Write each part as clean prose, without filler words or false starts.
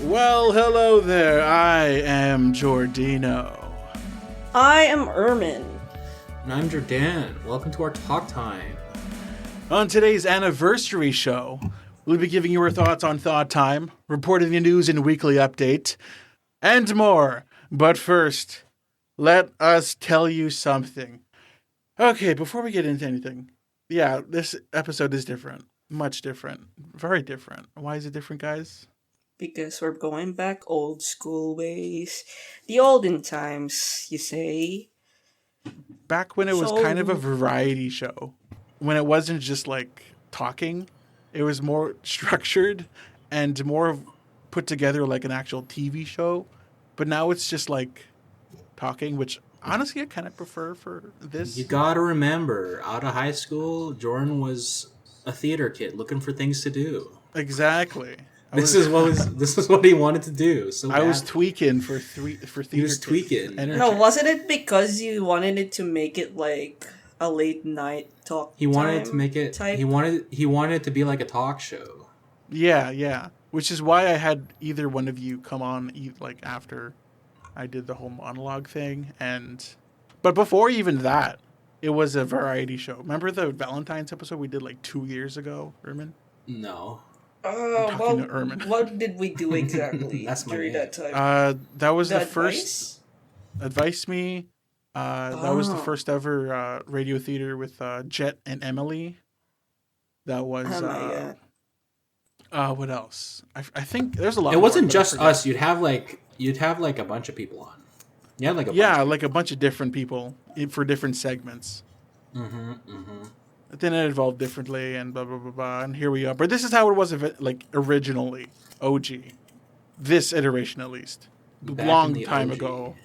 Well, hello there. I am Jordino. I am Ermin. And I'm Jordan. Welcome to our talk time. On today's anniversary show, we'll be giving you our thoughts on Thought Time, reporting the news in weekly update, and more. But first, let us tell you something. Okay, before we get into anything, yeah, this episode is different. Much different. Very different. Why is it different, guys? Because we're going back old school ways. The olden times, you say. Back when it was So- kind of a variety show, when it wasn't just like talking, it was more structured and more put together like an actual TV show. But now it's just like talking, which honestly I kind of prefer for this. You gotta remember, out of high school, Jordan was a theater kid looking for things to do. Exactly. This is what he wanted to do. So I was bad. tweaking for theater. He was kids. tweaking. Energy. No, wasn't it because you wanted it to make it like a late night talk? He wanted time to make it. type? He wanted it to be like a talk show. Yeah. Which is why I had either one of you come on like after I did the whole monologue thing, but before even that, it was a variety show. Remember the Valentine's episode we did like 2 years ago, Ermin? No. talking to Ermin. What did we do exactly That's my during name. that time? That was the Advice? first Advice Me. That was the Oh. first ever radio theater with Jet and Emily. That was Not yet. what else? I think there's a lot. It wasn't more, but I just forget. us. You'd have like a bunch of people on. You had like a Yeah, bunch. like a bunch of different people for different segments. But then it evolved differently and blah blah blah blah. And here we are. But this is how it was like originally. OG, this iteration at least, Back in long the time OG. ago.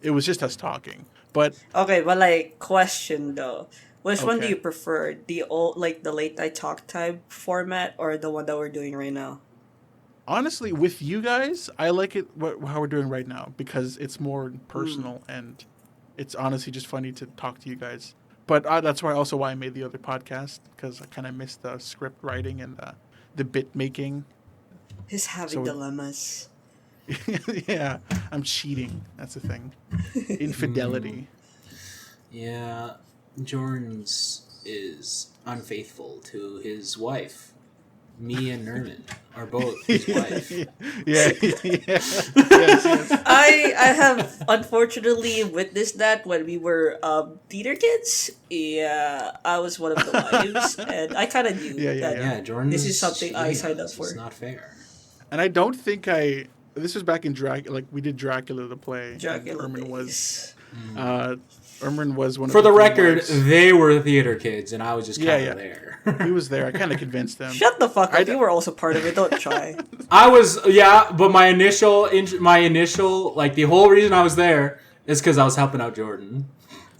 It was just us talking. But Okay, but like question though. Which one do Okay. you prefer? The old like the late night talk time format or the one that we're doing right now? honestly, with you guys, I like it how we're doing right now because it's more personal and it's honestly just funny to talk to you guys. But that's why I made the other podcast because I kind of missed the script writing and the bit making. He's having So- dilemmas. Yeah, I'm cheating. That's the thing. Infidelity. Yeah, Jordan's is unfaithful to his wife. Me and Nerman are both his wife. Yeah. Yes. I have unfortunately witnessed that when we were theater kids. Yeah, I was one of the wives, and I kind of knew Yeah. that. Yeah, Jordan. This is something I signed up It's for. not fair. And I don't think this was back in Dracula. Like we did Dracula the play. Dracula. Ermin was. days. Ermin was one. For of the three record, wives. they were theater kids, and I was just Yeah, kind yeah. of there. He was there. I kind of convinced them. Shut the fuck I up! d- You were also part of it. Don't try. I was, yeah, but my initial, like the whole reason I was there is because I was helping out Jordan.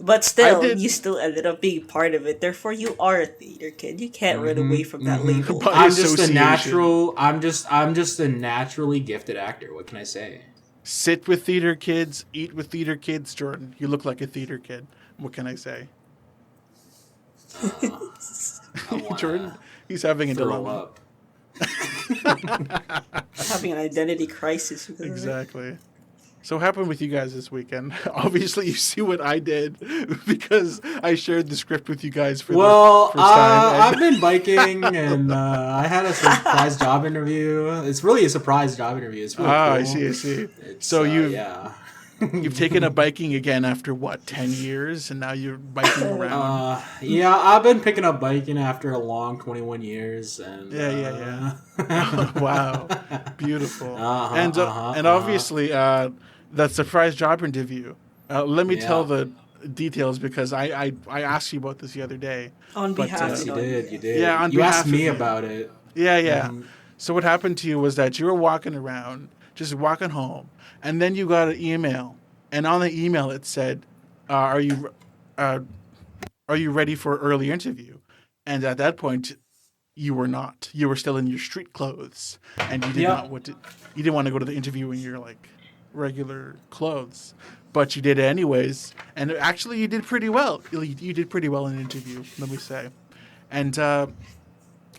But still, I did- you still ended up being part of it. Therefore, you are a theater kid. You can't run away from that label. By I'm just a association. natural. I'm just a naturally gifted actor. What can I say? Sit with theater kids, eat with theater kids, Jordan. You look like a theater kid. What can I say? I wanna Jordan, he's having a throw dilemma. up. Having an identity crisis. Because of it. Exactly. So what happened with you guys this weekend? Obviously, you see what I did because I shared the script with you guys for Well, the first time. I've been biking, and I had a surprise job interview. It's really a surprise job interview. It's really cool. I see. It's, So yeah. You've taken up biking again after what, 10 years, and now you're biking around. Yeah, I've been picking up biking after a long 21 years, and Yeah. Wow, beautiful. Uh-huh, and uh-huh. obviously, that surprise job interview. Let me tell Yeah. the details because I asked you about this the other day. On But, behalf uh, of you the did. Yeah, on you behalf asked of me you. about it. Yeah. Mhm. So what happened to you was that you were walking around, just walking home, and then you got an email, and on the email it said, "Are you ready for an early interview?" And at that point, you were not. You were still in your street clothes, and you did Yeah. not you didn't want to go to the interview in your like regular clothes, but you did it anyways. And actually, you did pretty well. You did pretty well in the interview, let me say. And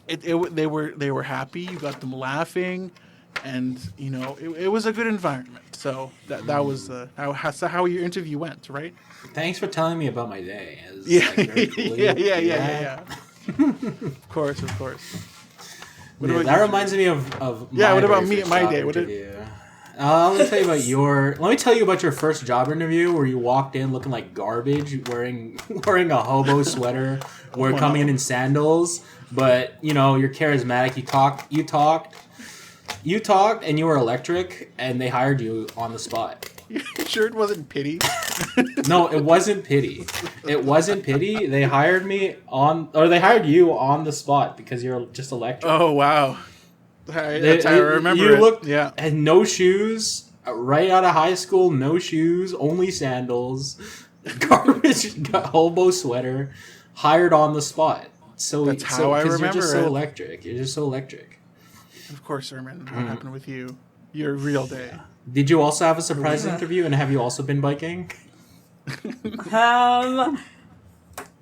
they were happy. You got them laughing. and it was a good environment. So that was how your interview went, right? Thanks for telling me about my day. It was, Yeah, very cool. yeah. Of course. Yeah, that reminds me of my what about very me? first My job day? interview. Let me tell you about your first job interview where you walked in looking like garbage, wearing a hobo sweater, coming in sandals, but you're charismatic. You talked, and you were electric, and they hired you on the spot. You sure it wasn't pity? No, it wasn't pity. They hired they hired you on the spot because you're just electric. Oh wow. That's how I remember you it. looked Yeah. had no shoes, right out of high school, no shoes, only sandals, garbage hobo sweater, hired on the spot. So That's how I remember You're just it. so electric. You're just so electric. Of course, Herman. What happened with you? Your real day. Did you also have a surprise interview, and have you also been biking?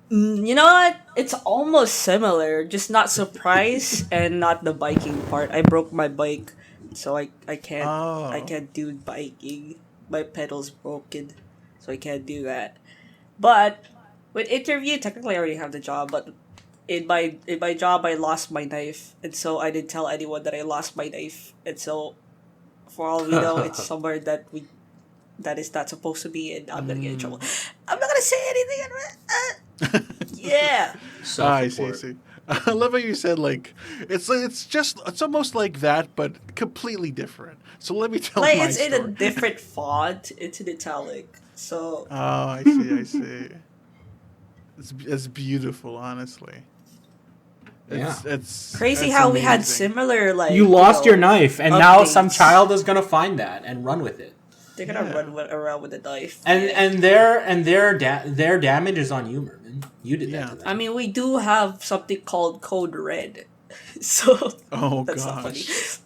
You know what? It's almost similar, just not surprise and not the biking part. I broke my bike, so I can't do biking. My pedal's broken, so I can't do that. But with interview, technically I already have the job, but in my job I lost my knife, and so I didn't tell anyone that I lost my knife, and so for all we know, it's somewhere that is not supposed to be, and I'm gonna get in trouble. I'm not gonna say anything. Yeah. I see. I love how you said it's almost like that, but completely different. So let me tell my It's story. in a different font. It's in italic. So. Oh, I see. It's beautiful, honestly. It's Crazy it's how we had amazing. similar You lost your knife, and now some updates. child is gonna find that and run with it. They're gonna run around with a knife. And their damage is on you, Mervin. You did that to them. I mean, we do have something called Code Red, so Oh that's not funny. gosh.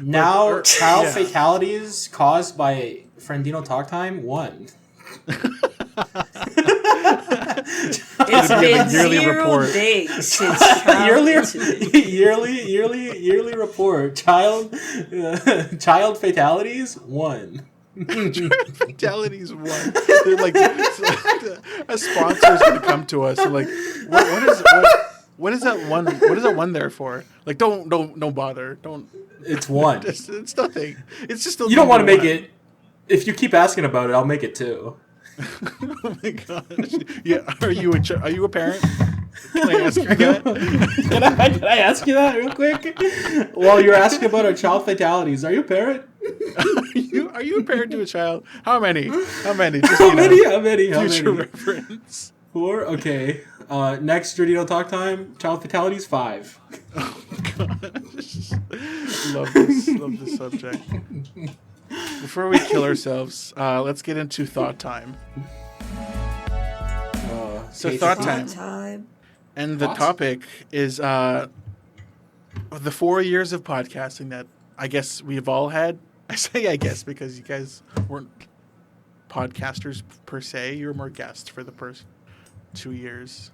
Now, child yeah. fatalities caused by Friendino talk time 1. It's been yearly 0 report. days since child incident. yearly report. Child fatalities 1. Fatalities one. They're like a sponsor is going to come to us and like, what is that one? What is that one there for? Like, don't bother. Don't. It's 1. It's nothing. It's just a You don't want to make one. it. If you keep asking about it, I'll make it 2. Oh my gosh. Yeah. Are you a parent? Can I ask you that? Can I ask you that real quick? While you're asking about our child fatalities, are you a parent? Are you a parent to a child? How many? Just, How many? future reference. 4? Okay. Next Friendino talk time, child fatalities 5. Oh gosh. Love this subject. Before we kill ourselves, let's get into thought time. So thought time. And the topic is the 4 years of podcasting that I guess we've all had. I say I guess because you guys weren't podcasters per se. You were more guests for the first 2 years.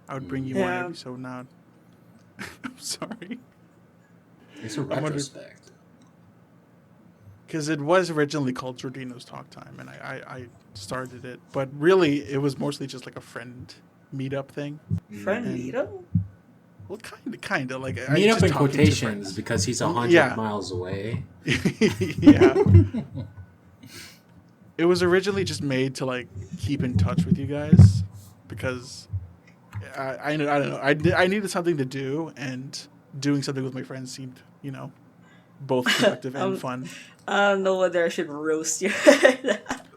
I would bring you on every so now. I'm sorry. It's a retrospect. Because it was originally called Friendino's Talk Time, and I started it. But really, it was mostly just like a friend meetup thing. Friend meetup? Well, kind of like Meetup in quotations because he's 100 miles away. Yeah. It was originally just made to like keep in touch with you guys because I don't know. I needed something to do, and doing something with my friends seemed, both productive and fun. I don't know whether I should roast you.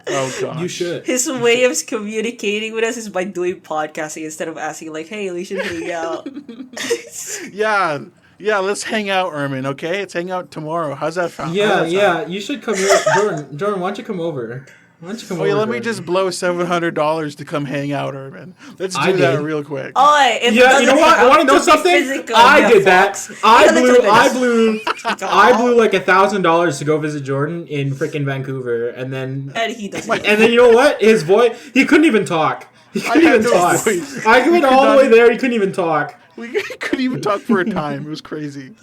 Oh gosh. You should. His way of communicating with us is by doing podcasting instead of asking like, "Hey, we should hang out." Yeah. Let's hang out, Ermin. Okay, let's hang out tomorrow. How's that sound? You should come here, Jordan. Why don't you come over? Let me just blow $700 to come hang out, Urban. Let's do that real quick. Oh, you know what? I want to know something. I did that. I blew like $1,000 to go visit Jordan in freaking Vancouver, and he doesn't. And then you know what? His voice. He couldn't even talk. I went all the way there. He couldn't even talk. We couldn't even talk for a time. It was crazy.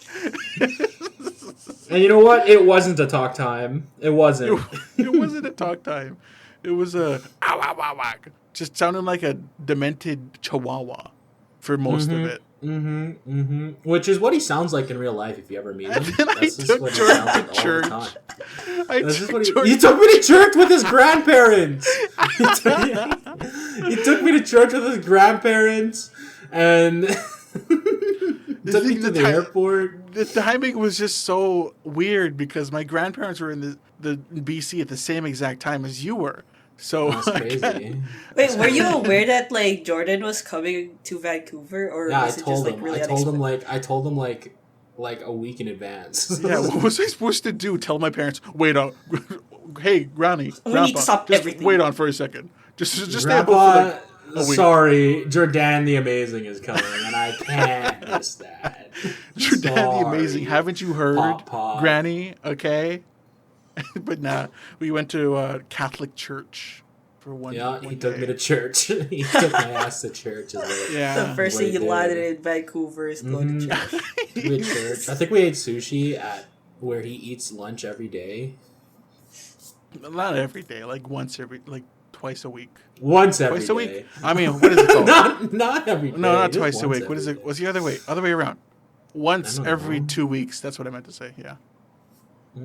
And you know what? It wasn't a talk time. It wasn't. It wasn't a talk time. It was a ow, ow, ow, ow. Just sounded like a demented chihuahua for most of it. Which is what he sounds like in real life if you ever meet him. And then That's I just took what he Jordan sounds like to all the church. time. He took me to church with his grandparents. He took me to church with his grandparents and took me to the airport. The timing was just so weird because my grandparents were in the BC at the same exact time as you were. So That's crazy. Wait, were you aware that like Jordan was coming to Vancouver, or Yeah, was it just like really unexpected? I told him like a week in advance. yeah, what was I supposed to do? Tell my parents, wait on, hey, Granny, We Grandpa, need to stop just everything. wait on for a second. Just stay up Grandpa, for like a week. sorry, Jordan the Amazing is coming, and I can't miss that. Jordan the Amazing. Haven't you heard, Pop. Granny? Okay. But nah, we went to Catholic church for one. Yeah, one he took day. me to church. He took my ass to church. Yeah. The first what thing he you did. landed in Vancouver is going to church. We had church. I think we ate sushi at where he eats lunch every day. Not every day, like twice a week. Once every Twice a day. week? I mean, what is it called? not every day. No, not just twice a once week. What is every it? day. What's the other way? Other way around. Once I don't every know. 2 weeks. That's what I meant to say. Yeah. I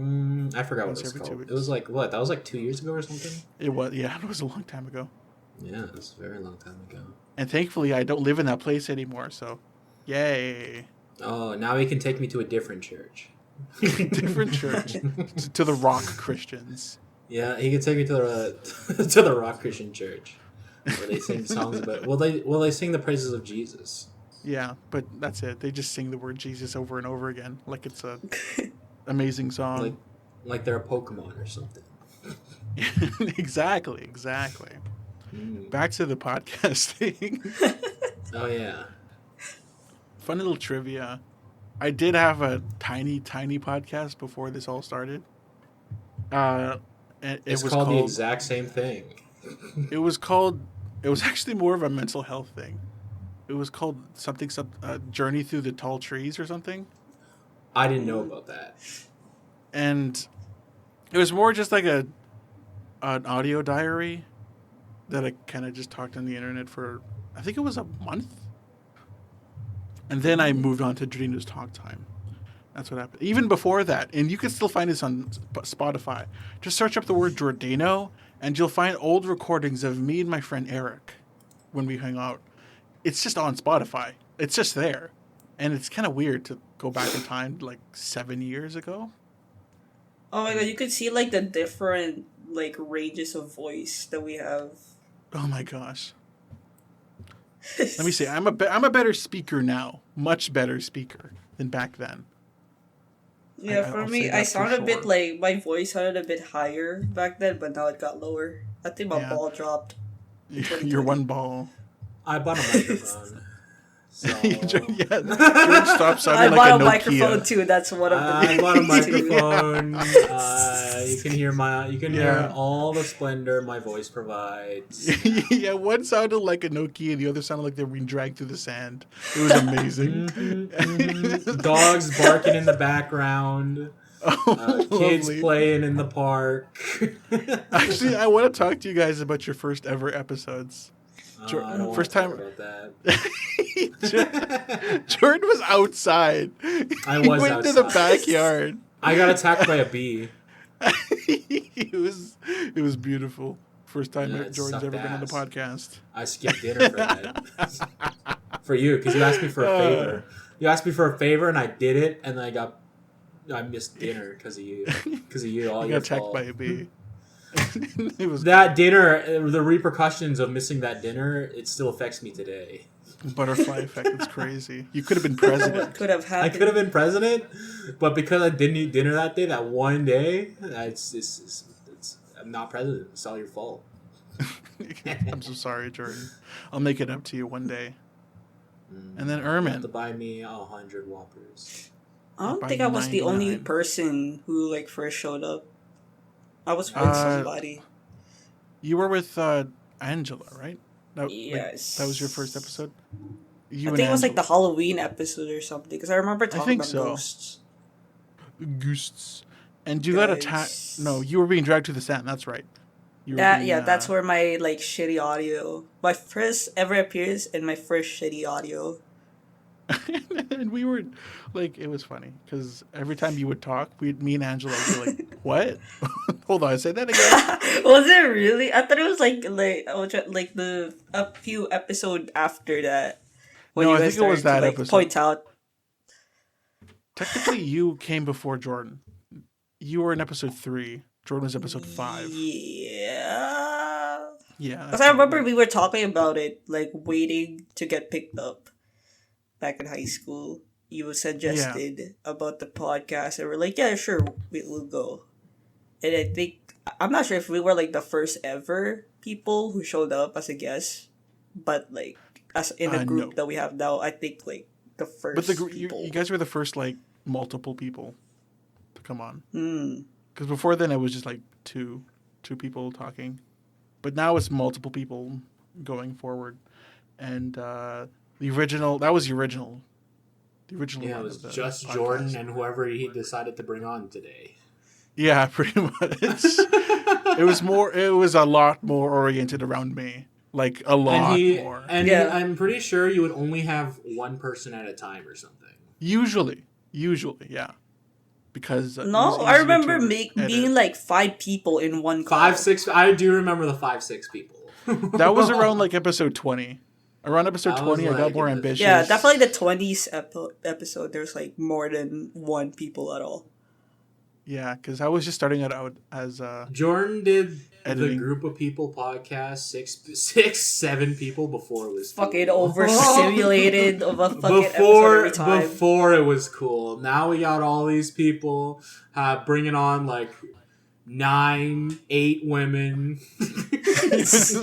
forgot Once what it was every 2 called. weeks. It was like what? That was like 2 years ago or something. It was. Yeah, it was a long time ago. Yeah, it was a very long time ago. And thankfully, I don't live in that place anymore. So, yay! Oh, now he can take me to a different church. Different church to the Rock Christians. Yeah, he can take me to the to the Rock Christian Church, where they sing songs about. Well, they sing the praises of Jesus. Yeah, but that's it. They just sing the word Jesus over and over again, like it's a amazing song. Like they're a Pokemon or something. Exactly. Back to the podcasting. Oh yeah. Fun little trivia. I did have a tiny podcast before this all started. It's called the exact same thing. It was actually more of a mental health thing. It was called something Journey Through the Tall Trees or something. I didn't know about that. And it was more just like an audio diary that I kind of just talked on the internet for, I think it was a month. And then I moved on to Jordino's Talk Time. That's what happened. Even before that, and you can still find this on Spotify. Just search up the word Jordino, and you'll find old recordings of me and my friend Eric when we hung out. It's just on Spotify. It's just there. And it's kind of weird to go back in time like 7 years ago. Oh my god, you could see like the different like ranges of voice that we have. Oh my gosh. Let me see. I'm a better speaker now. Much better speaker than back then. Yeah, for I'll me, say I that for sounded a bit sure. like my voice sounded a bit higher back then, but now it got lower. I think my Yeah. ball dropped. You're one ball. I bought a microphone. So Yeah, George stopped sounding I like bought a a Nokia. microphone too. That's one of the. I bought a reasons. microphone. You can hear Yeah. all the splendor my voice provides. Yeah, one sounded like a Nokia, and the other sounded like they were being dragged through the sand. It was amazing. Dogs barking in the background. Kids Lovely. playing in the park. Actually, I want to talk to you guys about your first ever episodes. I don't want First to talk time- about that. Jordan was outside. I He was went to the outside. backyard. I got attacked by a bee. It was beautiful. First time Yeah, that it Jordan's sucked ever been on the ass. podcast. I skipped dinner for that. For you, because you asked me for a favor. You asked me for a favor, and I did it, and I missed dinner because of you. Because of you, all You your got attacked fault. by a bee. It was That dinner, the repercussions of missing that dinner, it still affects me today. butterfly effect. It's crazy. You could have been president. What could have I happened? could have been president, but because I didn't eat dinner that day, that one day, I'm not president. It's all your fault. I'm so sorry, Jordan. I'll make it up to you one day. And then You have to Ermin. buy me 100 Whoppers. I don't By think I was the only 99. person who like first showed up. I was with somebody. You were with Angela, right? Yes. That was your first episode? I think it was like the Halloween episode or something because I remember talking think about so. ghosts. ghosts. And you got attacked. No, you were being dragged to the sand. That's right. You were being, That's where my like shitty audio. My first ever appears in my first shitty audio. And we were like, it was funny because every time you would talk, me and Angela would be like, "What? Hold on, say that again." Was it really? I thought it was like the a few episode after that. When No, you I guys think it was started that to, episode. Point out. Technically, you came before Jordan. You were in episode 3. Jordan was episode 5. Yeah. Yeah. Because I remember we were talking about it, like waiting to get picked up back in high school. You suggested about the podcast, and we're like, yeah, sure, we'll go. And I think, I'm not sure if we were like the first ever people who showed up as a guest, but like, as in the group that we have now, I think like the first. But people. you guys were the first like multiple people to come on. Mm. Because before then it was just like two people talking, but now it's multiple people going forward. And the original, that was the original. The original. Yeah, one it was of the just podcast. Jordan and whoever he decided to bring on today. Yeah, pretty much. It was a lot more oriented around me. Like a lot more. I'm pretty sure you would only have one person at a time or something. Usually, yeah. Because no, I remember being like 5 people in one call. 5, 6. I do remember the 5, 6 people. That was around like episode 20. Around episode 20, I got more ambitious. Yeah, definitely the 20s episode. There's like more than 1 people at all. Yeah, because I was just starting it out as Jordan did editing. the group of people podcast 6, 7 people before it was fucking cool. overstimulated of a fucking episode every time. Before it was cool. Now we got all these people bringing on like 9, 8 women. It's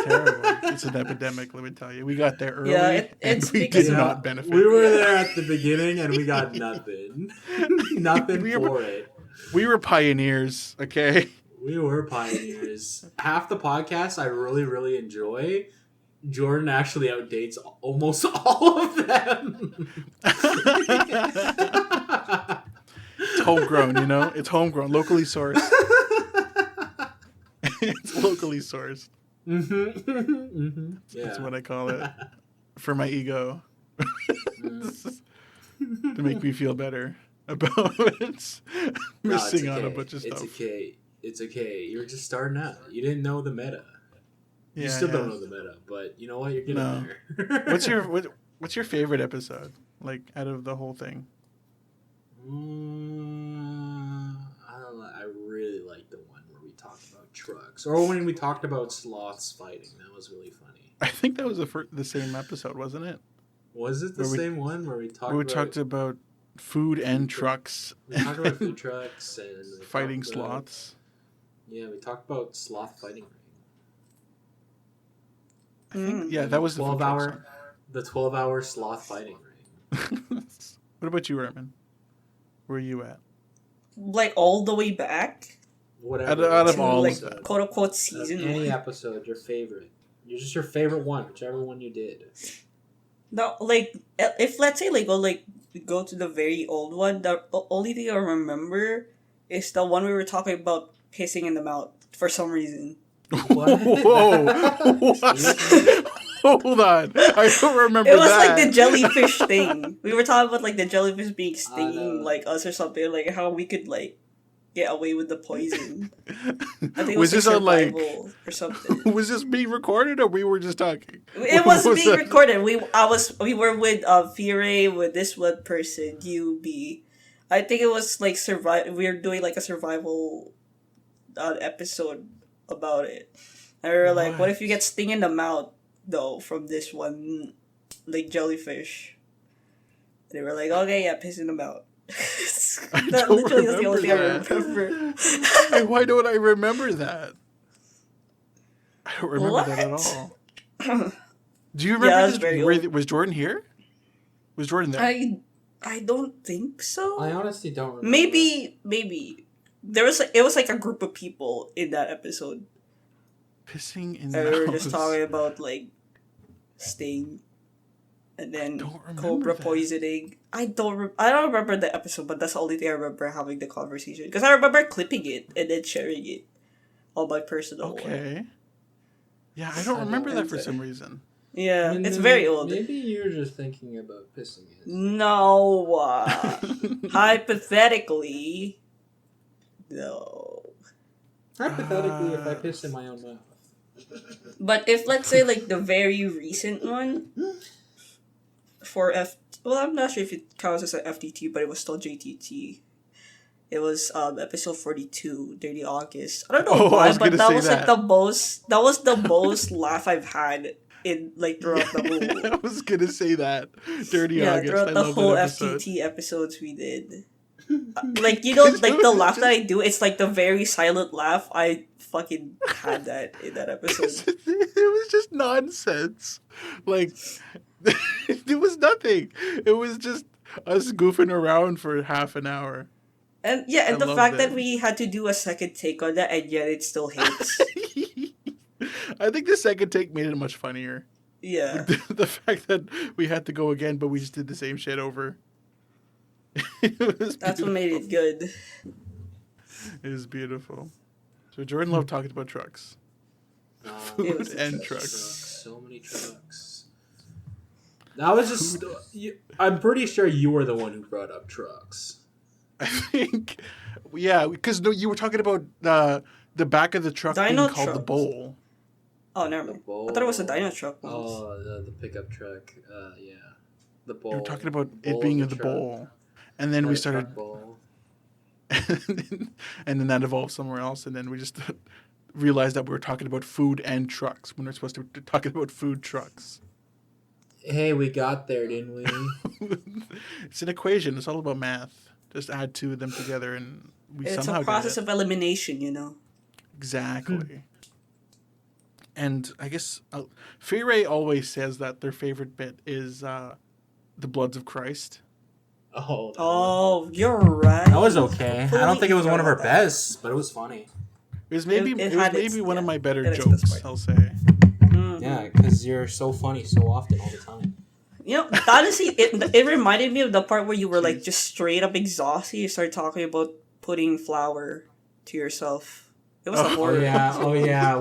terrible. It's an epidemic, let me tell you. We got there early, and we did not benefit. We were there at the beginning, and we got nothing. Nothing for it. We were pioneers, okay? We were pioneers. Half the podcasts I really, really enjoy, Jordan actually outdates almost all of them. It's homegrown, you know? It's homegrown, locally sourced. It's locally sourced. Mm-hmm. Mm-hmm. Yeah. That's what I call it. For my ego. To make me feel better about missing on a bunch of stuff. It's okay. You're just starting out. You didn't know the meta. You still don't know the meta, but you know what? You're getting there. What's your favorite episode? Like, out of the whole thing? I don't know. I really like the one where we talked about trucks, or when we talked about sloths fighting. That was really funny. I think that was the same episode, wasn't it? Was it the same one where we talked? Where we talked about food and trucks. We talked about food trucks and fighting sloths. Yeah, we talked about sloth fighting. I think, that was the 12-hour. The 12-hour sloth fighting ring. What about you, Herman? Where are you at? Like all the way back? Whatever. Out of all, like quote unquote season. Any episode, your favorite. Just your favorite one, whichever one you did. No, like if let's say go to the very old one, the only thing I remember is the one we were talking about pissing in the mouth for some reason. What? Whoa! What? Hold on, I don't remember. It was that. like the jellyfish thing. We were talking about like the jellyfish being stinging like us or something, like how we could like get away with the poison. I think it was this survival or something. Was this being recorded or we were just talking? It was being recorded. We were with Fire, with this one person, UB. I think it was like we were doing like a survival episode about it. And we were like, what if you get sting in the mouth though from this one like jellyfish? They were like, okay, yeah, piss in the mouth. That literally is the only thing I remember. Why don't I remember that? I don't remember that at all. Do you remember was Jordan here? Was Jordan there? I don't think so. I honestly don't remember. Maybe. It was like a group of people in that episode. Pissing in the mouths. We were just talking about like sting and then don't remember Cobra that. poisoning. I don't remember the episode, but that's the only thing I remember having the conversation. Because I remember clipping it and then sharing it on my personal one. Okay. Yeah, I don't remember that for some reason. Yeah, I mean, it's then very old. Maybe you're just thinking about pissing it. No. Hypothetically, no. Hypothetically, if I piss in my own mouth. But if, let's say, like, the very recent one for well, I'm not sure if it counts as an FTT, but it was still JTT. It was episode 42, Dirty August. I don't know why, but that was like the most laugh I've had in like throughout the whole. I was gonna say that. Dirty August. Throughout I the love whole that episode. FTT episodes we did. Like, you know, like the laugh that I do, it's like the very silent laugh. I fucking had that in that episode. It was just nonsense. Like, it was nothing. It was just us goofing around for half an hour. And yeah, and I the fact loved that it. we had to do a second take on that, and yet it still hits. I think the second take made it much funnier. Yeah. The fact that we had to go again, but we just did the same shit over. It was That's what made it beautiful. good. It was beautiful. So Jordan loved talking about trucks. Food was and Trucks. trucks. So many trucks. That was just... I'm pretty sure you were the one who brought up trucks. I think, yeah, because no, you were talking about the back of the truck Dino being called the trucks. bowl. Oh, never mind. I thought it was a dino truck once. Oh, the pickup truck. Yeah. The bowl. You were talking about The it bowl being of the the truck. bowl. And then Not we a started, truck bowl. and then that evolved somewhere else, and then we just realized that we were talking about food and trucks when we're supposed to be talking about food trucks. Hey, we got there, didn't we? It's an equation. It's all about math. Just add two of them together, and we It's somehow a process did it. of elimination, you know. Exactly. And I guess Fee always says that their favorite bit is the Bloods of Christ. Oh. Oh, you're right. That was okay. I don't think it was one of her Completely best, but it was funny. It was maybe It it, had was its- maybe one of yeah, my better it had its jokes. best part. I'll say. Mm. Yeah, because you're so funny so often all the time. You know, honestly, it reminded me of the part where you were like just straight up exhausted. You started talking about putting flour to yourself. It was a Oh, horror. Oh yeah.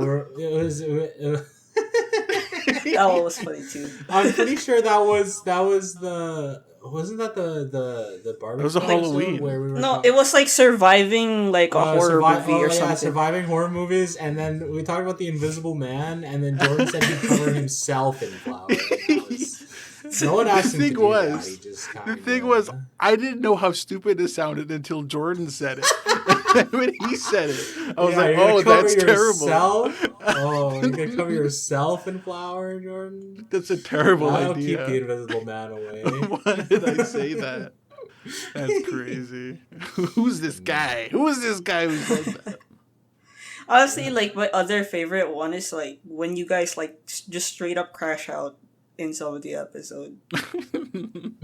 That one was funny too. I'm pretty sure that was the. Wasn't that the barbecue? It was a episode Halloween. where we were No, it was like surviving like a horror movie or something. surviving horror movies, and then we talked about the Invisible Man, and then Jordan said he'd cover himself in flour. No one asked him to do that. He just The kinda, thing was, I didn't know how stupid it sounded until Jordan said it. When he said it, I was Yeah, like, you're gonna "Oh, cover that's terrible. yourself? Oh, you're gonna cover yourself in flour, Jordan? That's a terrible I'll idea." keep the Invisible Man away. Why did I say that? That's crazy. Who's this guy? Who is this guy who said that? Honestly, like my other favorite one is like when you guys like just straight up crash out in some of the episode.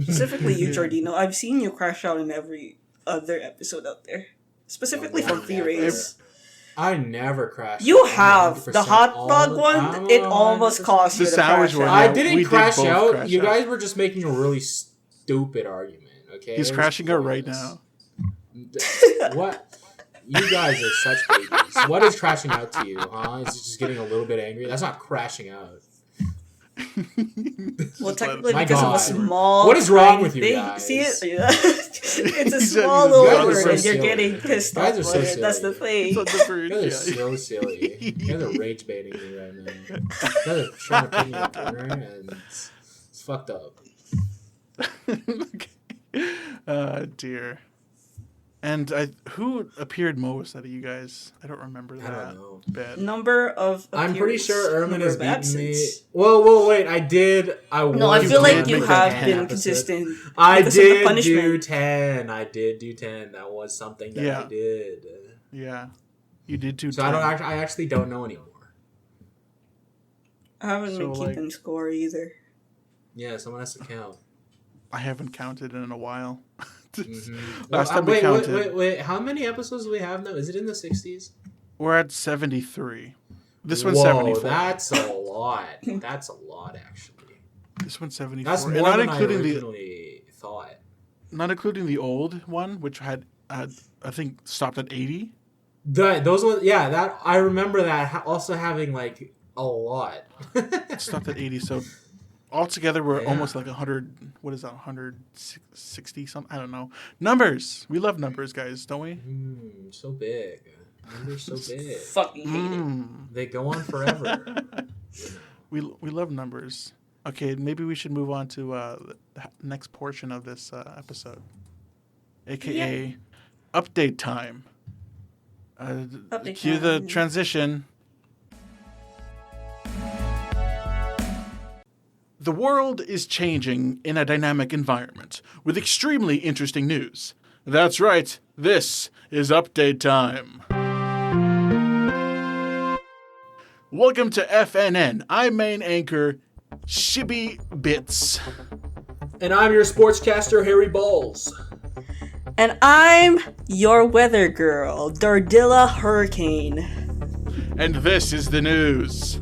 Specifically you, Yeah. Jordino. I've seen you crash out in every other episode out there. Specifically No, from never. Free-Race. I never crashed. You out. have. The 100% hot all dog the one, time. it almost 100%. cost you The to sandwich crash one, out. I yeah. didn't we did crash both out. crash You out. guys were just making a really stupid argument. Okay, He's It was crashing out right pointless. now. What? You guys are such babies. What is crashing out to you, huh? Is it just getting a little bit angry? That's not crashing out. Well, technically, My because of a God. small. What is wrong tiny with you thing. guys? See it? Yeah. It's a He's a- small he's a- little you guys are word, so and you're silly. getting pissed You guys off are so by it. That's the silly. thing. It's not different. You guys are Yeah. so silly. You guys are rage baiting me right now. You guys are trying to put me in a corner, and it's fucked up. Okay. Dear. And who appeared most out of you guys? I don't remember that. I don't know. Bit. Number of. I'm pretty appearance, sure Ermin number has of beaten me. absence. Well, wait. I did. No, I You feel like did you make have that been episode. consistent. I because of the did punishment. do 10. I did do 10. That was something that Yeah. I did. Yeah. You did too. So I actually don't know anymore. I haven't been So, like- keeping score either. Yeah, someone has to count. I haven't counted in a while. Mhm. Last time we counted. Wait. How many episodes do we have now? Is it in the 60s? We're at 73. This one's Whoa, 74. that's a lot. That's a lot, actually. This one's 74. That's And more not than I including originally thought. not including the old one, which had I think stopped at 80. Those ones, yeah. That I remember that also having like a lot. It stopped at 80. So altogether, we're Yeah. almost like 100. What is that? 160 something? I don't know. Numbers. We love numbers, guys, don't we? So big. Numbers so big. Fucking hate it. They go on forever. We love numbers. Okay, maybe we should move on to the next portion of this episode, aka update time. Update Cue the time. transition. The world is changing in a dynamic environment with extremely interesting news. That's right, this is update time. Welcome to FNN. I'm main anchor, Shibby Bits. And I'm your sportscaster, Harry Balls. And I'm your weather girl, Dardilla Hurricane. And this is the news.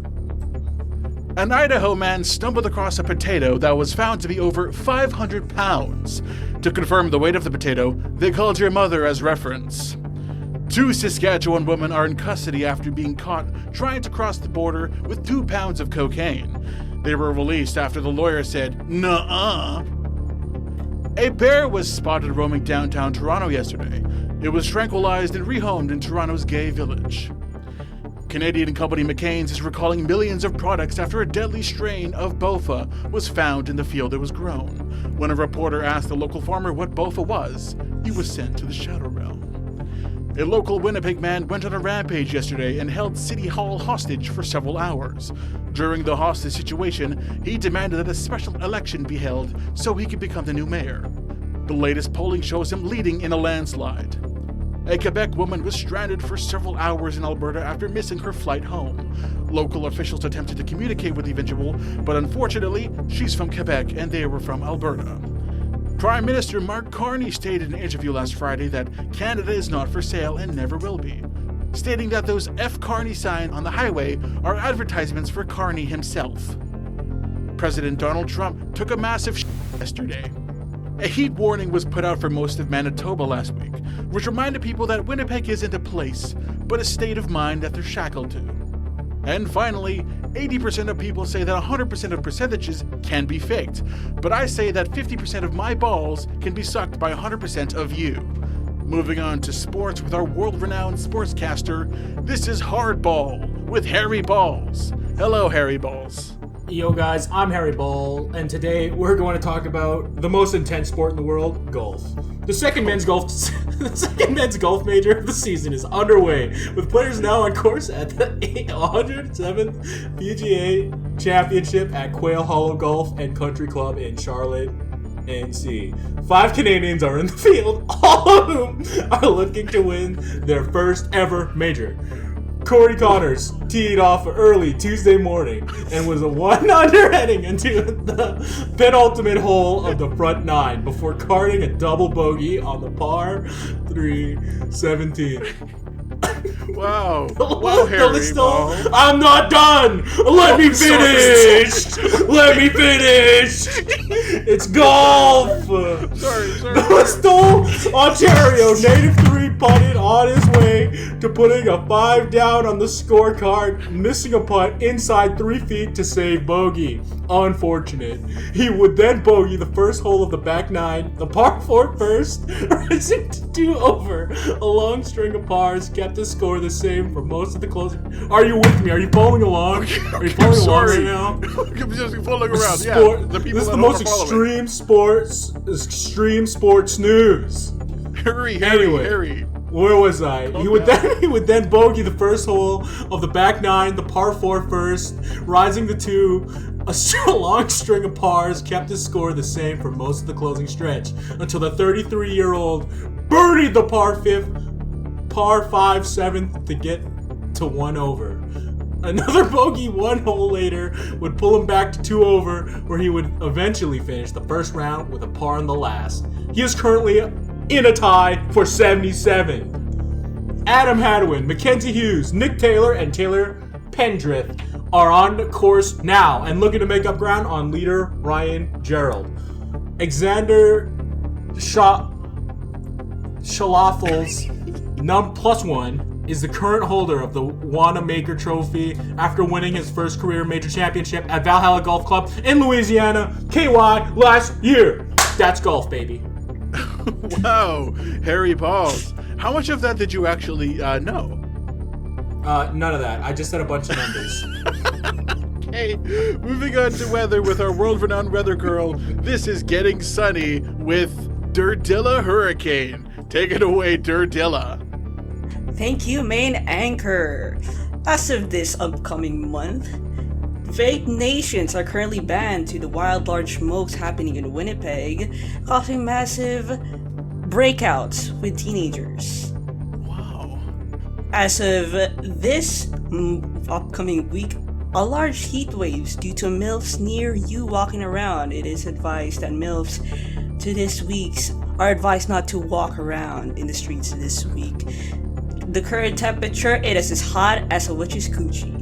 An Idaho man stumbled across a potato that was found to be over 500 pounds. To confirm the weight of the potato, they called your mother as reference. 2 Saskatchewan women are in custody after being caught trying to cross the border with 2 pounds of cocaine. They were released after the lawyer said, "Nuh-uh." A bear was spotted roaming downtown Toronto yesterday. It was tranquilized and rehomed in Toronto's gay village. Canadian company McCain's is recalling millions of products after a deadly strain of bofa was found in the field it was grown. When a reporter asked the local farmer what bofa was, he was sent to the Shadow Realm. A local Winnipeg man went on a rampage yesterday and held City Hall hostage for several hours. During the hostage situation, he demanded that a special election be held so he could become the new mayor. The latest polling shows him leading in a landslide. A Quebec woman was stranded for several hours in Alberta after missing her flight home. Local officials attempted to communicate with the individual, but unfortunately, she's from Quebec and they were from Alberta. Prime Minister Mark Carney stated in an interview last Friday that Canada is not for sale and never will be, stating that those F. Carney signs on the highway are advertisements for Carney himself. President Donald Trump took a massive yesterday. A heat warning was put out for most of Manitoba last week, which reminded people that Winnipeg isn't a place, but a state of mind that they're shackled to. And finally, 80% of people say that 100% of percentages can be faked, but I say that 50% of my balls can be sucked by 100% of you. Moving on to sports with our world-renowned sportscaster, this is Hardball with Harry Balls. Hello, Harry Balls. Yo guys, I'm Harry Ball, and today we're going to talk about the most intense sport in the world, golf. The second men's golf major of the season is underway, with players now on course at the 107th PGA Championship at Quail Hollow Golf and Country Club in Charlotte, NC. 5 Canadians are in the field, all of whom are looking to win their first ever major. Corey Connors teed off early Tuesday morning and was a 1-under heading into the penultimate hole of the front 9 before carding a double bogey on the par 3 17. Wow. Wow, Harry Ball. I'm not done! Let me finish! Let me finish! It's golf! Sorry. The Listowel, Ontario native 3 putted on his way to putting a 5 down on the scorecard, missing a putt inside 3 feet to save bogey. Unfortunate. He would then bogey the first hole of the back 9, the par 4 first, rising to 2 over. A long string of pars kept the score the same for most of the closing. Are you with me? Are you following along? Are you following along right now? I'm just following around. Sport, The people this is that the most are following. extreme sports news. Harry. Where was I? He would then bogey the first hole of the back 9, the par 4 first, rising to 2. A long string of pars kept his score the same for most of the closing stretch until the 33-year-old birdied the par 5 7th to get to 1 over. Another bogey 1 hole later would pull him back to 2 over, where he would eventually finish the first round with a par in the last. He is currently in a tie for 77. Adam Hadwin, Mackenzie Hughes, Nick Taylor, and Taylor Pendrith are on course now and looking to make up ground on leader Ryan Gerald. Alexander Schlaffel's +1 is the current holder of the Wanamaker Trophy after winning his first career major championship at Valhalla Golf Club in Louisiana, KY, last year. That's golf, baby. Wow, Harry Balls. How much of that did you actually know? None of that. I just said a bunch of numbers. Okay, moving on to weather with our world-renowned weather girl. This is Getting Sunny with Durdilla Hurricane. Take it away, Durdilla. Thank you, main anchor. As of this upcoming month, vape nations are currently banned to the wild large smokes happening in Winnipeg, causing massive breakouts with teenagers. Wow. As of this upcoming week, a large heat waves due to MILFs near you walking around. It is advised that MILFs to this week's are advised not to walk around in the streets this week. The current temperature, it is as hot as a witch's coochie.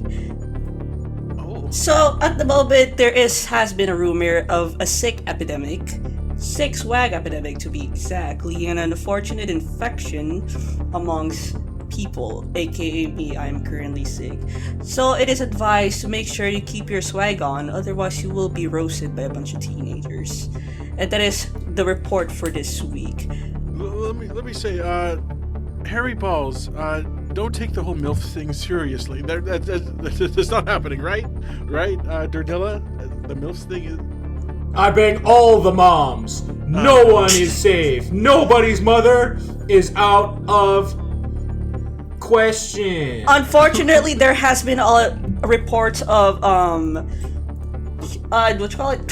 Oh. So at the moment, has been a rumor of a sick epidemic, sick swag epidemic to be exactly, an unfortunate infection amongst people, aka me. I am currently sick. So it is advised to make sure you keep your swag on, otherwise you will be roasted by a bunch of teenagers. And that is the report for this week. Let me say, Harry Balls, don't take the whole MILF thing seriously. That's not happening, right? Right, Durdilla? The MILF thing is... I bang all the moms. No one is safe. Nobody's mother is out of question. Unfortunately, there has been a report of what you call it,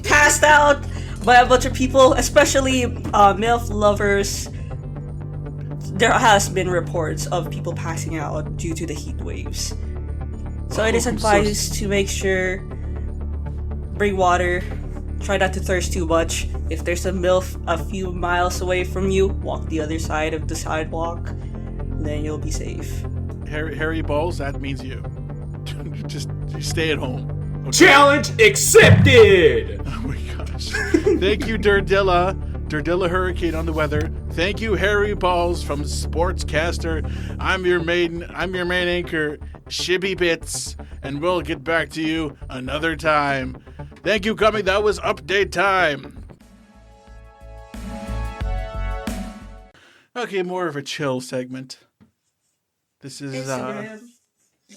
passed out by a bunch of people, especially MILF lovers. There has been reports of people passing out due to the heat waves. So it is advised to make sure, bring water, try not to thirst too much. If there's a MILF a few miles away from you, walk the other side of the sidewalk, then you'll be safe. Harry Balls, that means you. Just stay at home. Okay? Challenge accepted. Oh my gosh. Thank you, Durdilla. Durdilla Hurricane on the weather. Thank you, Harry Balls from Sportscaster. I'm your main anchor, Shibby Bits, and we'll get back to you another time. Thank you, Gummy. That was update time. Okay, more of a chill segment. This is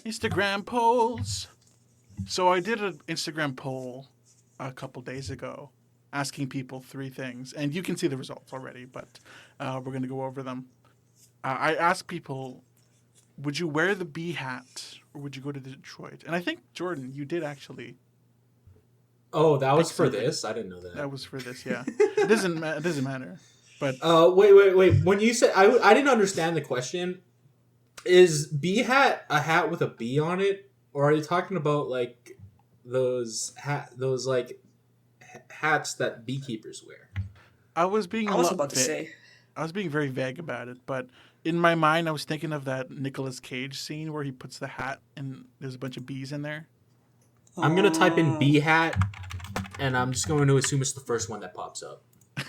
Instagram polls. So I did an Instagram poll a couple days ago, asking people 3 things, and you can see the results already, but we're going to go over them. I asked people, would you wear the bee hat or would you go to Detroit? And I think, Jordan, you did actually. Oh, that was for this? I didn't know that. That was for this, yeah. It doesn't matter. But wait. When you said, I didn't understand the question. Is bee hat a hat with a bee on it? Or are you talking about like those hats that beekeepers wear? I was being about to say. I was being very vague about it, but in my mind I was thinking of that Nicolas Cage scene where he puts the hat and there's a bunch of bees in there. I'm gonna type in bee hat, and I'm just going to assume it's the first one that pops up.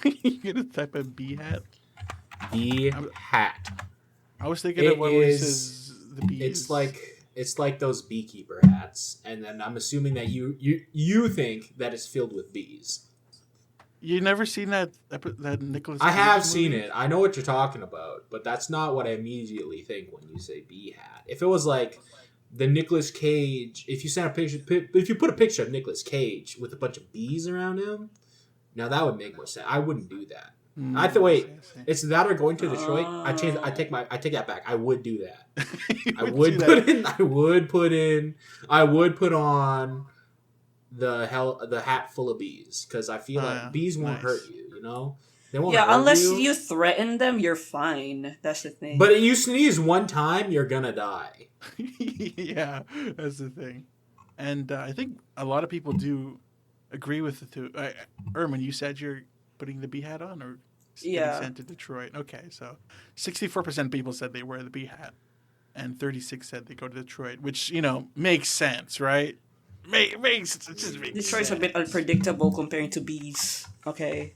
You're gonna type in bee hat? Bee hat. I was thinking of what it says the bees. It's like those beekeeper hats, and then I'm assuming that you think that it's filled with bees. You never seen that Nicolas Cage I have movie? seen it. I know what you're talking about, but that's not what I immediately think when you say bee hat. If it was like the Nicolas Cage, if you put a picture of Nicolas Cage with a bunch of bees around him, now that would make more sense. I wouldn't do that. It's that or going to Detroit. I take that back. I would do that. I would put on the hat full of bees, because I feel like bees won't hurt you. You know, they won't. Yeah, hurt unless you. you threaten them, you're fine. That's the thing. But you sneeze one time, you're gonna die. Yeah, that's the thing. And I think a lot of people do agree with the two. Ermin, you said you're putting the bee hat on, or getting sent to Detroit? Okay, so 64% of people said they wear the bee hat. and 36 said they go to Detroit, which, makes sense, right? It just makes Detroit's sense. a bit unpredictable comparing to bees. Okay.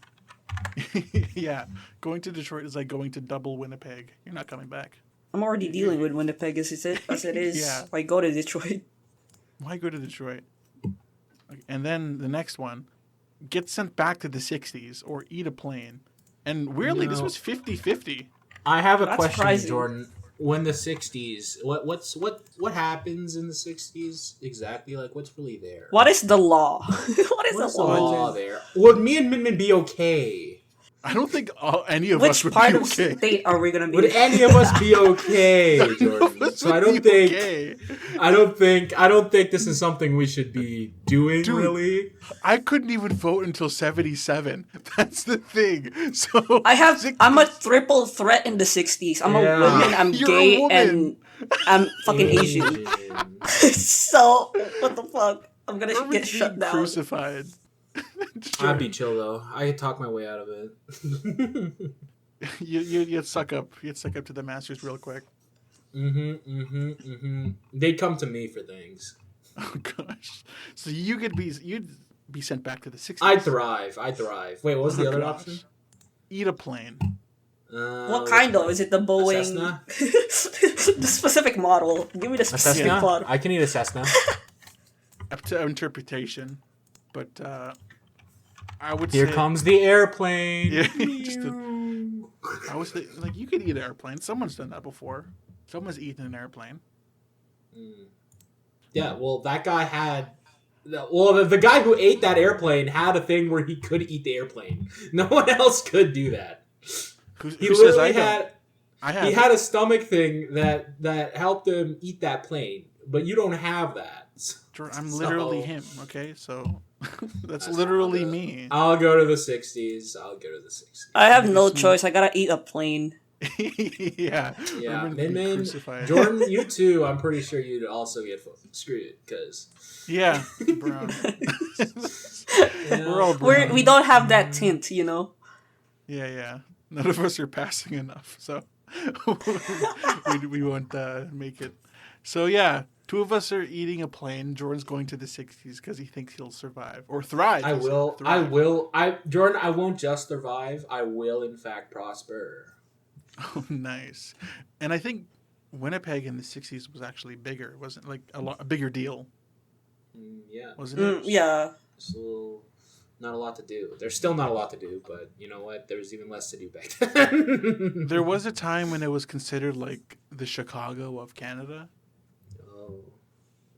Yeah, going to Detroit is like going to double Winnipeg. You're not coming back. I'm already dealing with Winnipeg as it is. Yeah. I go to Detroit. Why go to Detroit? And then the next one, get sent back to the 60s or eat a plane. And weirdly, this was 50-50. I have a That's question, surprising. Jordan. When the 60s, what happens in the 60s exactly? Like, what's really there? What is the law? What is What's the law? there? Would me and Min be okay? I don't think any of Which us would part be of okay. state are we gonna be? Would any of us be okay, Jordan? So I don't think. Okay. I don't think this is something we should be doing. Dude, really, I couldn't even vote until 77. That's the thing. So I'm a triple threat in the 60s. I'm Yeah. a woman, I'm You're a gay, woman. and I'm fucking Asian. So, what the fuck? I'm gonna Irvin's get being shut down. crucified. I'd be chill though. I could talk my way out of it. You'd suck up. You'd suck up to the masters real quick. They'd come to me for things. Oh gosh. So you'd be sent back to the 60s. I'd thrive. Wait, what was the other gosh. option? Eat a plane. What kind though? Is it the Boeing? Cessna? The specific model. Give me the A specific Cessna? model. I can eat a Cessna. Up to interpretation. But I would Here say... comes the airplane. Yeah, I was like, you could eat an airplane. Someone's done that before. Someone's eaten an airplane. Yeah, well, that guy had... Well, the guy who ate that airplane had a thing where he could eat the airplane. No one else could do that. Who He says literally I don't? had... He had a stomach thing that helped him eat that plane, but you don't have that. Jordan, I'm literally him, okay? So that's literally me. I'll go to the 60s. I have no choice. I gotta eat a plane. Yeah. Yeah, Irvin's being Min, crucified. Jordan, you too. I'm pretty sure you'd also get screwed because Yeah, brown. We're all brown. We don't have that tint, you know. Yeah. None of us are passing enough, so we won't make it. So yeah, two of us are eating a plane. Jordan's going to the 60s because he thinks he'll survive or thrive. I will. Jordan, I won't just survive. I will, in fact, prosper. Oh, nice. And I think Winnipeg in the 60s was actually bigger. It wasn't like a bigger deal. Yeah. Wasn't it? Yeah. So, not a lot to do. There's still not a lot to do, but you know what? There was even less to do back then. There was a time when it was considered like the Chicago of Canada. Oh.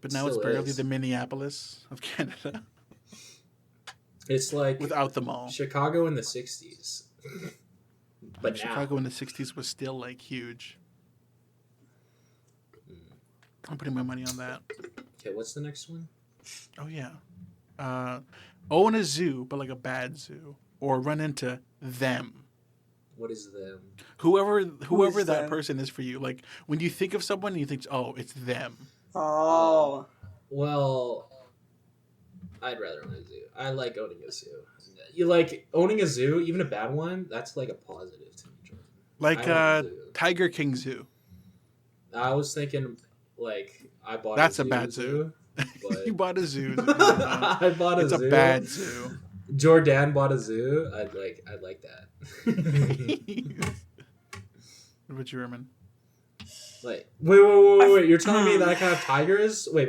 But now it's Still barely is. the Minneapolis of Canada It's like without the mall. Chicago in the 60s. But now. Chicago in the 60s was still like huge. I'm putting my money on that. Okay, what's the next one? Oh, yeah. Own a zoo, but like a bad zoo. Or run into them. What is them? Whoever is that them? person is for you. Like, when you think of someone, you think, oh, it's them. Oh. Well, I'd rather own a zoo. I like owning a zoo. You like owning a zoo, even a bad one, that's like a positive to me, Jordan. Like I own a zoo. Tiger King Zoo. I was thinking, like, I bought That's a a bad zoo. But You bought a zoo. I bought a It's zoo. a bad zoo. Jordan bought a zoo. I'd like that. What about you, Herman? Like, wait! You're telling me that I can have tigers? Wait,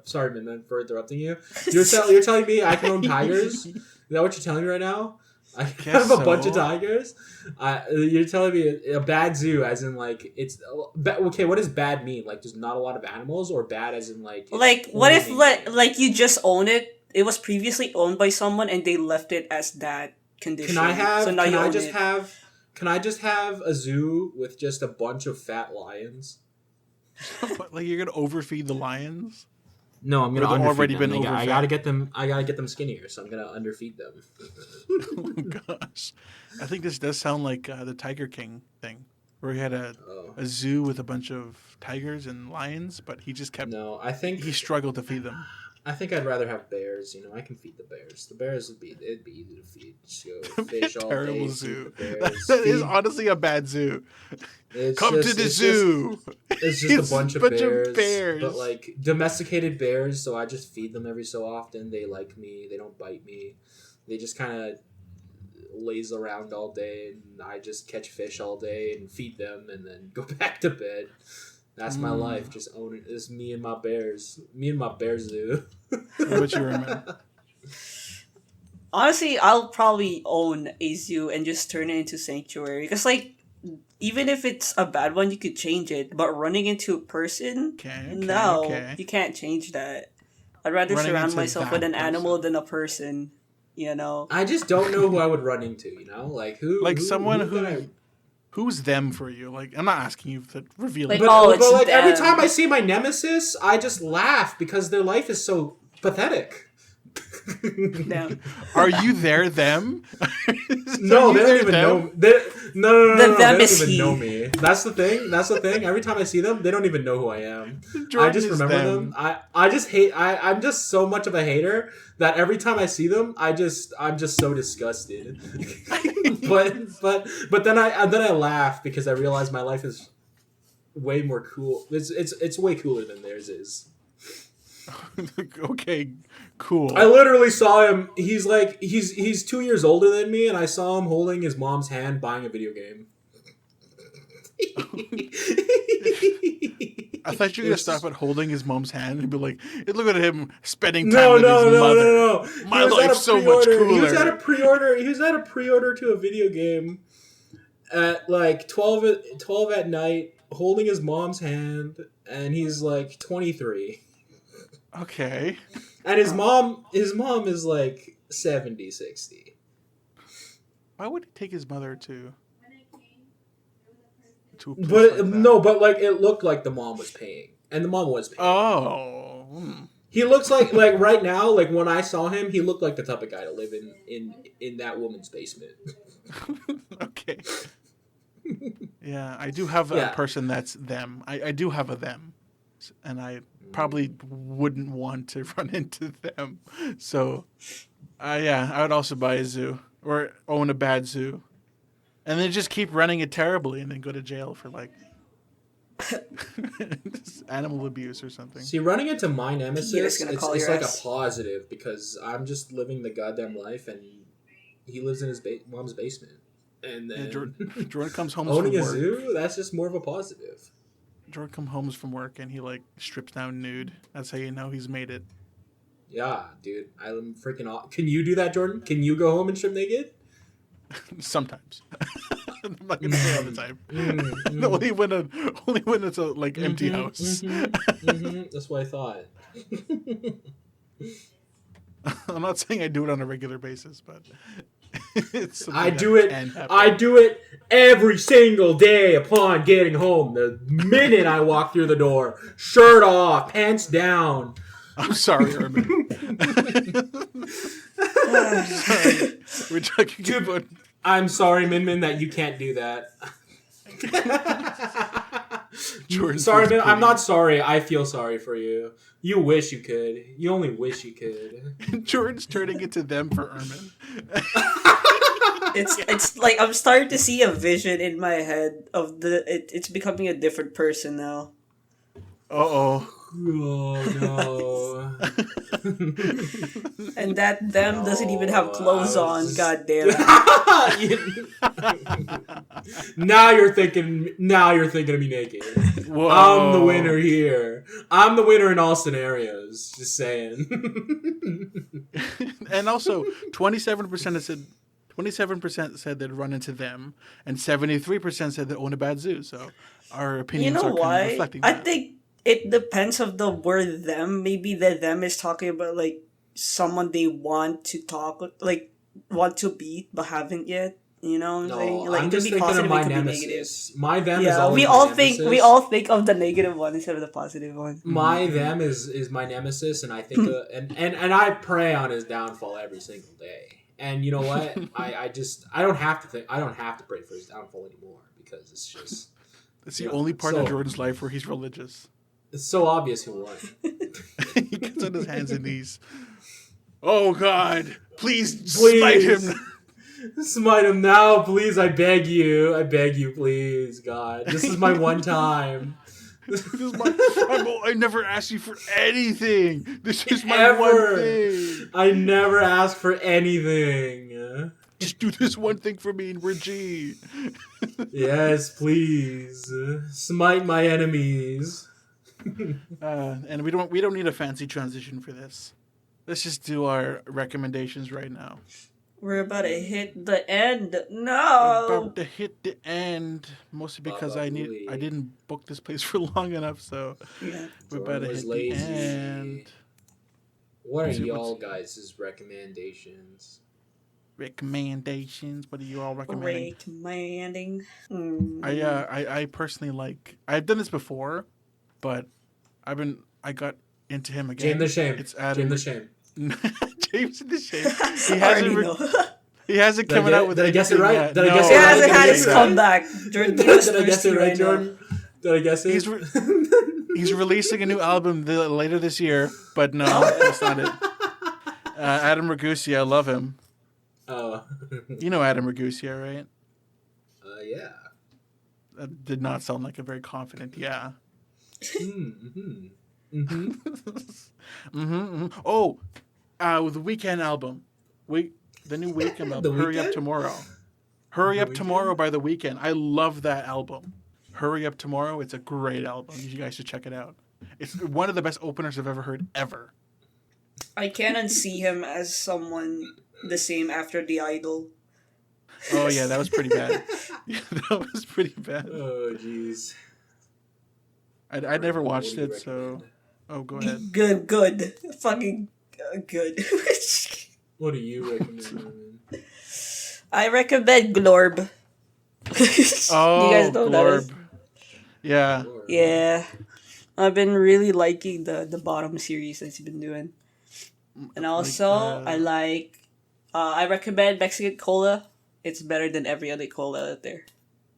sorry, Min, for interrupting you. You're telling me I can own tigers? Is that what you're telling me right now? I have a bunch of tigers. You're telling me a bad zoo, as in like it's okay. What does bad mean? Like, there's not a lot of animals, or bad as in like? Like, what if only- like you just own it? It was previously owned by someone, and they left it as that condition. Can I have? So now Can you I own just it. have? Can I just have a zoo with just a bunch of fat lions? What, like you're gonna overfeed the lions? No, I'm gonna Or they've underfeed already them. been I overfed. gotta get them. I gotta get them skinnier, so I'm gonna underfeed them. Oh gosh, I think this does sound like the Tiger King thing, where he had a zoo with a bunch of tigers and lions, but he just kept No, I think he struggled to feed them. I think I'd rather have bears. You know, I can feed the bears. The bears it'd be easy to feed. Just go fish all Terrible day. zoo. Feed the bears. That is honestly a bad zoo. Come to the zoo. It's just It's a bunch of bears, but like domesticated bears. So I just feed them every so often. They like me. They don't bite me. They just kind of laze around all day, and I just catch fish all day and feed them, and then go back to bed. That's my life. Just own it. It's me and my bears. Me and my bear zoo. How about you, Roman? Honestly, I'll probably own a zoo and just turn it into sanctuary. Because, like, even if it's a bad one, you could change it. But running into a person, you can't change that. I'd rather Running surround into myself that with an person. animal than a person. You know? I just don't know who I would run into. You know, like who? Like who, someone who. who. Who's them for you? Like, I'm not asking you to reveal Like, it. oh, it's but like every them. time I see my nemesis, I just laugh because their life is so pathetic. Them. Are you them? No, Are you they don't even them? know. No. The them They don't is even he. know me. That's the thing. Every time I see them, they don't even know who I am. Jordan I just is remember them. I just hate. I'm just so much of a hater that every time I see them, I'm just so disgusted. but then I laugh because I realize my life is way more cool. It's way cooler than theirs is. Okay, cool. I literally saw him. He's 2 years older than me, and I saw him holding his mom's hand buying a video game. I thought you were gonna stop at holding his mom's hand and be like, "Look at him spending time with his mother." No. My life's so much cooler. He was at a pre-order. He was at a pre-order to a video game at like 12 at night, holding his mom's hand, and he's like 23. Okay. And his mom is like 70, 60. Why would he take his mother to? A place But like that? no, but like it looked like the mom was paying, and the mom was paying. Oh. He looks like right now, like when I saw him, he looked like the type of guy to live in that woman's basement. Okay. Yeah, I do have a person that's them. I do have a them, and I probably wouldn't want to run into them. So, I would also buy a zoo or own a bad zoo, and then just keep running it terribly, and then go to jail for like animal abuse or something. See, running into my nemesis, You're just gonna call it's your like ass. a positive because I'm just living the goddamn life, and he lives in his mom's basement. And then Jordan comes home owning from a work. zoo, that's just more of a positive. Jordan comes home from work and he like strips down nude. That's how you know he's made it. Yeah, dude, I'm freaking off. Can you do that, Jordan? Can you go home and strip naked? Sometimes. I'm not gonna say all the time. only when it's a like empty house. That's what I thought. I'm not saying I do it on a regular basis, but it's I do it every single day upon getting home. The minute I walk through the door, shirt off, pants down. I'm sorry, Urban. Sorry. We're talking about... I'm sorry, Min Min, that you can't do that. Sorry, Min. I'm not sorry. I feel sorry for you. You wish you could. You only wish you could. Jordan's turning into them for Ermin. It's like I'm starting to see a vision in my head of it's becoming a different person now. Uh-oh. Oh, no. And that them doesn't even have clothes on, goddamn. Now you're thinking of me naked. Whoa. I'm the winner here. I'm the winner in all scenarios. Just saying. And also, 27% said they'd run into them, and 73% said they own a bad zoo. So our You opinions know are kind of why? reflecting I that. think it depends of the word them. Maybe the them is talking about like someone they want to talk with, like want to beat but haven't yet. You know what I'm saying? Like I'm it could just be thinking positive, of my it could be negative. nemesis. My them is Yeah, always we my all nemesis. think of the negative one instead of the positive one. My them is my nemesis, and I think and I pray on his downfall every single day. And you know what? I don't have to pray for his downfall anymore because it's just It's the only part of Jordan's life where he's religious. it's so obvious who won. He gets on his hands and knees. Oh God! Please smite him. Smite him now, please. I beg you. I beg you, please, God. This is my one time. I never asked you for anything. This is my one thing. I never asked for anything. Just do this one thing for me and Reggie. Yes, please. Smite my enemies. And we don't need a fancy transition for this. Let's just do our recommendations right now. We're about to hit the end. No. About to hit the end, mostly because I didn't book this place for long enough, so Yeah. we're about to hit lazy. the end. What are y'all guys' recommendations? Recommendations? What are you all recommending? Recommending. I personally like. I've done this before, but I got into him again. James the Shame. It's Adam. James the Shame. James the Shame. He He hasn't coming out with. Did I guess it right? Yet. Did I No, guess He it right? hasn't had Did I his guess it right? comeback. Jordan, Did I guess it right, Jordan? Did I guess it? He's releasing a new album later this year, but no, that's not it. Adam Ragusa, I love him. Oh. You know Adam Ragusa, right? Yeah. That did not sound like a very confident yeah. Oh, the Weekend album. The new Weekend album. Hurry Up Tomorrow. Hurry Up Tomorrow by The Weeknd. I love that album. Hurry Up Tomorrow. It's a great album. You guys should check it out. It's one of the best openers I've ever heard ever. I can't unsee him as someone the same after The Idol. Oh yeah, that was pretty bad. Yeah, that was pretty bad. Oh, jeez. I never watched it, so. Oh, go ahead. Good. Fucking good. What do you recommend? I recommend Glorb. Oh, you guys know that Glorb. is? Yeah. Yeah. I've been really liking the bottom series that he's been doing. And also, I recommend Mexican Cola. It's better than every other cola out there.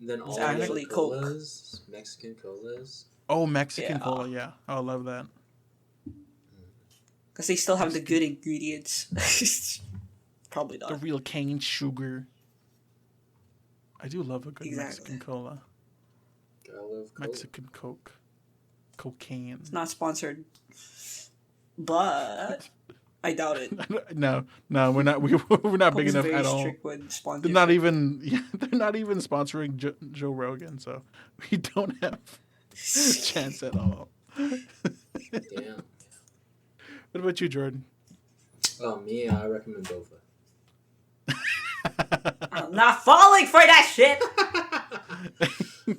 Then all It's actually the Coke. colas, Mexican colas. Oh, Mexican Yeah. Cola, yeah. Oh, I love that. Because they still have the good ingredients. Probably The not. real cane sugar. I do love a good Exactly. Mexican Cola. I love cola. Mexican Coke. Cocaine. It's not sponsored. But I doubt it. No, we're not. We're not big Coke's enough very at all. strict with sponsorship. They're not even. Yeah, they're not even sponsoring Joe Rogan, so we don't have a chance at all. Yeah. What about you, Jordan? Oh, me, I recommend Dova. I'm not falling for that shit.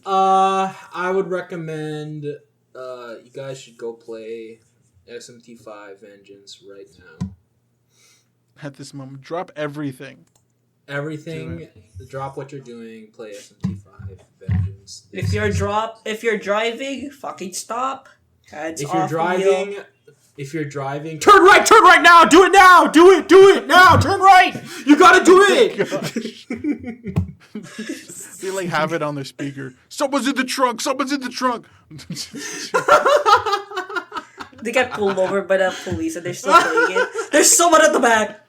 I would recommend you guys should go play SMT5 Vengeance right now. At this moment, drop everything. Everything, drop what you're doing, play SMT5 Vengeance. If you're driving, fucking stop. Hands If off you're the driving, wheel. turn right now, do it now, do it now, turn right. You gotta do it. They like have it on their speaker. Someone's in the trunk. They get pulled over by the police and they're still playing it. There's someone at the back.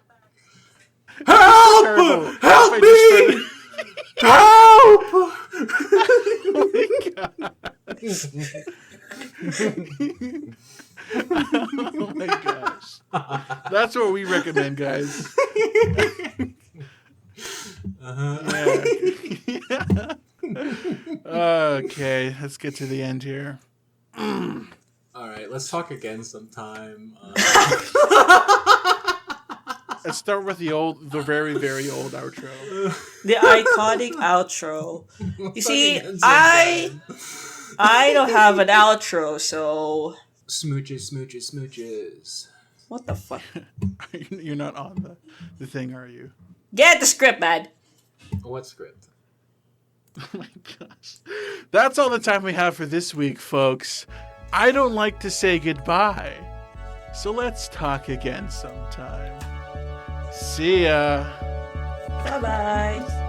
Help! Terrible. Help I me! Help! Oh my gosh. That's what we recommend, guys. Yeah. Okay, let's get to the end here. All right, let's talk again sometime. Let's start with the very, very old outro. The iconic outro. You see, I don't have an outro, so Smooches. what the fuck? You're not on the thing, are you? Get the script, man. What script? Oh my gosh. That's all the time we have for this week, folks. I don't like to say goodbye, so let's talk again sometime. See ya. Bye bye.